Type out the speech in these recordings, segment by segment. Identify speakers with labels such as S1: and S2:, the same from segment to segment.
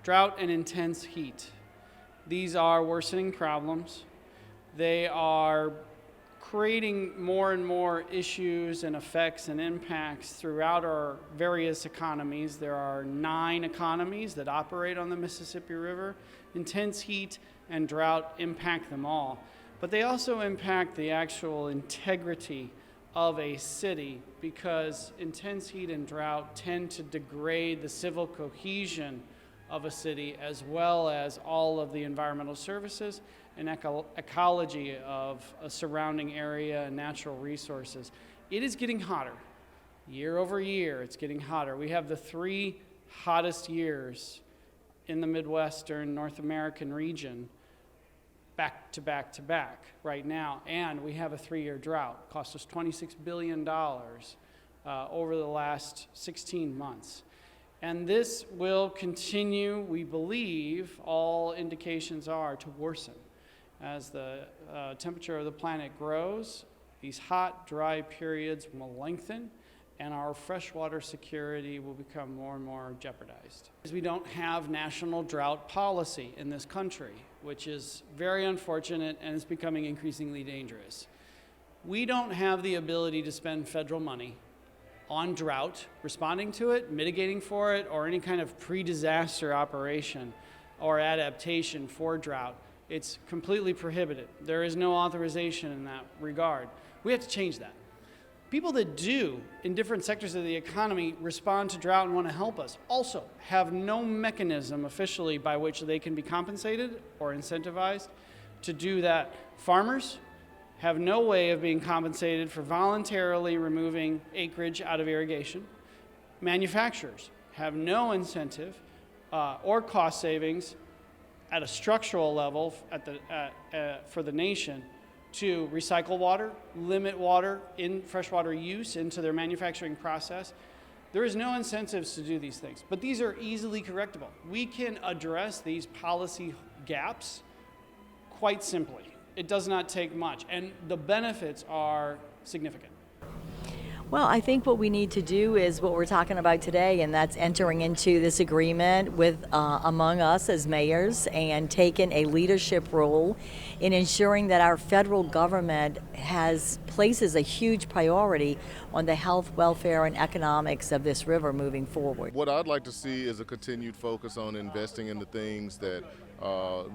S1: Drought and intense heat. These are worsening problems. They are creating more and more issues and effects and impacts throughout our various economies. There are 9 economies that operate on the Mississippi River. Intense heat and drought impact them all. But they also impact the actual integrity of a city, because intense heat and drought tend to degrade the civil cohesion of a city, as well as all of the environmental services and ecology of a surrounding area and natural resources. It is getting hotter. Year over year, it's getting hotter. We have the 3 hottest years in the Midwestern North American region back to back to back right now, and we have a 3-year drought. Cost us $26 billion over the last 16 months. And this will continue, we believe, all indications are, to worsen. As the temperature of the planet grows, these hot, dry periods will lengthen, and our freshwater security will become more and more jeopardized. We don't have national drought policy in this country, which is very unfortunate and is becoming increasingly dangerous. We don't have the ability to spend federal money on drought, responding to it, mitigating for it, or any kind of pre-disaster operation or adaptation for drought. It's completely prohibited. There is no authorization in that regard. We have to change that. People that do, in different sectors of the economy, respond to drought and want to help us also have no mechanism officially by which they can be compensated or incentivized to do that. Farmers have no way of being compensated for voluntarily removing acreage out of irrigation. Manufacturers have no incentive or cost savings at a structural level for the nation to recycle water, limit water in freshwater use into their manufacturing process. There is no incentives to do these things, but these are easily correctable. We can address these policy gaps quite simply. It does not take much, and the benefits are significant.
S2: Well, I think what we need to do is what we're talking about today, and that's entering into this agreement with among us as mayors and taking a leadership role in ensuring that our federal government places a huge priority on the health, welfare, and economics of this river moving forward.
S3: What I'd like to see is a continued focus on investing in the things that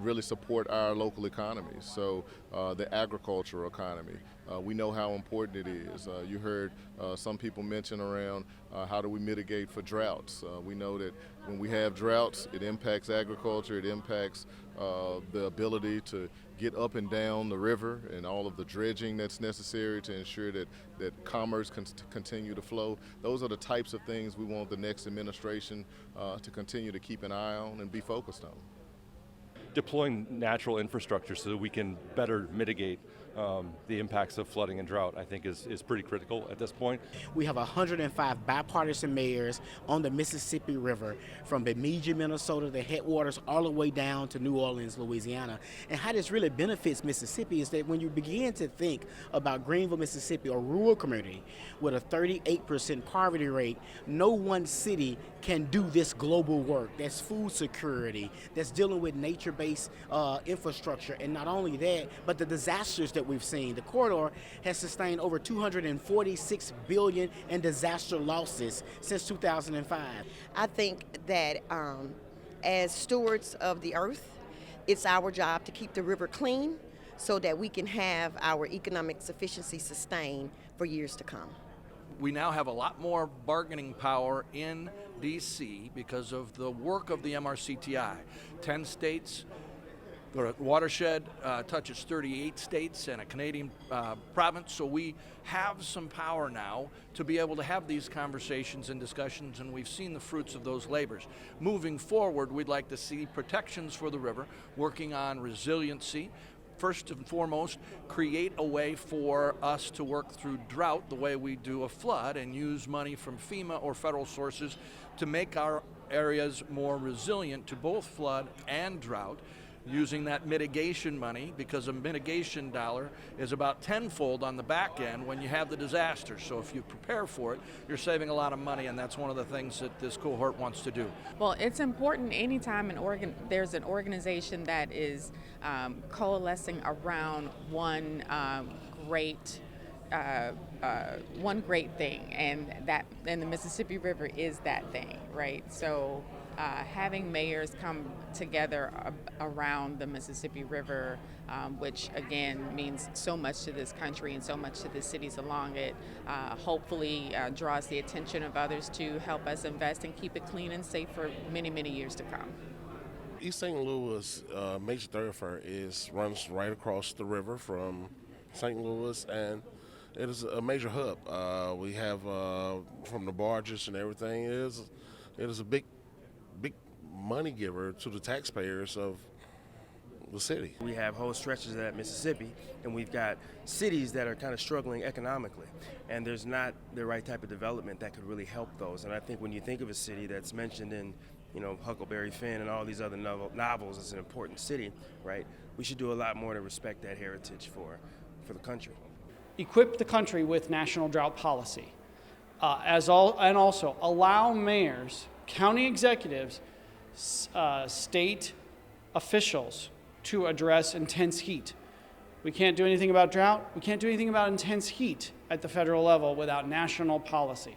S3: really support our local economies. So the agricultural economy, we know how important it is. You heard some people mention around how do we mitigate for droughts. We know that when we have droughts, it impacts agriculture, it impacts the ability to get up and down the river and all of the dredging that's necessary to ensure that commerce can continue to flow. Those are the types of things we want the next administration to continue to keep an eye on and be focused on.
S4: Deploying natural infrastructure so that we can better mitigate the impacts of flooding and drought, I think is pretty critical at this point.
S5: We have 105 bipartisan mayors on the Mississippi River, from Bemidji, Minnesota, the headwaters, all the way down to New Orleans, Louisiana. And how this really benefits Mississippi is that when you begin to think about Greenville, Mississippi, a rural community with a 38% poverty rate, no one city can do this global work. That's food security, that's dealing with nature-based infrastructure, and not only that, but the disasters that we've seen. The corridor has sustained over $246 billion in disaster losses since 2005.
S6: I think that as stewards of the earth, it's our job to keep the river clean so that we can have our economic sufficiency sustained for years to come.
S7: We now have a lot more bargaining power in D.C. because of the work of the MRCTI. 10 states, the watershed touches 38 states and a Canadian province, so we have some power now to be able to have these conversations and discussions, and we've seen the fruits of those labors. Moving forward, we'd like to see protections for the river, working on resiliency. First and foremost, create a way for us to work through drought the way we do a flood and use money from FEMA or federal sources to make our areas more resilient to both flood and drought. using that mitigation money, because a mitigation dollar is about tenfold on the back end when you have the disaster. So if you prepare for it, you're saving a lot of money, and that's one of the things that this cohort wants to do.
S8: Well, it's important anytime there's an organization that is coalescing around one great thing, and the Mississippi River is that thing, right? So having mayors come together around the Mississippi River, which again means so much to this country and so much to the cities along it, hopefully draws the attention of others to help us invest and keep it clean and safe for many, many years to come.
S9: East St. Louis major thoroughfare runs right across the river from St. Louis, and it is a major hub. We have from the barges and everything. It is a big money giver to the taxpayers of the city.
S10: We have whole stretches of that Mississippi, and we've got cities that are kind of struggling economically, and there's not the right type of development that could really help those. And I think when you think of a city that's mentioned in, Huckleberry Finn and all these other novels as an important city, right? We should do a lot more to respect that heritage for the country.
S1: Equip the country with national drought policy, and also allow mayors, county executives, state officials to address intense heat. We can't do anything about drought. We can't do anything about intense heat at the federal level without national policy.